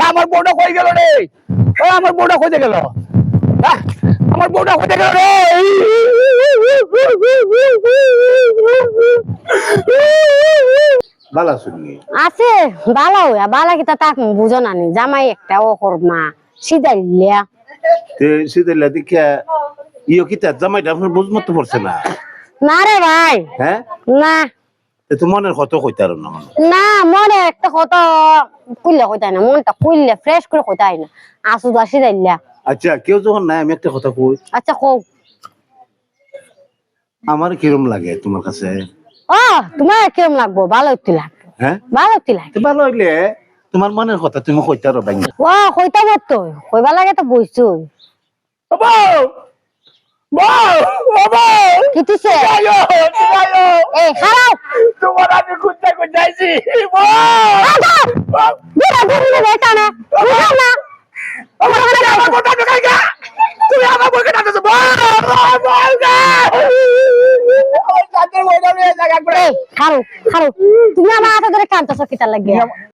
আমার বউটা কই গেল রে? ও আমার বউটা কইতে গেল? আমার বউটা কইতে গেল রে? বালা শুনি আছে বালা হইয়া বালা কিতা তাক বুঝো না নি জামাই একটা ও করমা সিদাইলিয়া তে সিদেলা দেখা ইও কিতা জামাইটা আপনার বুঝ মতো পড়ছে না না রে ভাই হ্যাঁ না এ তো মনের কত কইতার না না মনে একটা কত কুইলে কইতাই না মনটা কুইলে ফ্রেশ করে কইতাই না আসু দা সিদাইলিয়া আচ্ছা কেউ যখন নাই আমি একটা কথা কই আচ্ছা কও আমার কিরম লাগে তোমার কাছে ও তোমার কিরম লাগবো ভালো হইতে লাগবো হ্যাঁ ভালো হইতে লাগবে তো ভালো হইলে তোমার মনের কথা তুমি কইতার ভাই ও কইতা বলতো কইবা লাগে তো বইছো বউ বউ ও বউ কি তুইছে আয়ো আয়ো এই খারাপ তোমার আমি খুঁজতে খুঁজাইছি বউ বিরা বিরা বেটা না বুঝা না আমার বউটা ঢুকাই গা তুমি আমার বউকে ডাকছো বউ বউ গা আমার সাথে বউটা নিয়ে জায়গা করে এই খারু খারু তুমি আমার হাতে ধরে কানতেছ কিতা লাগিয়া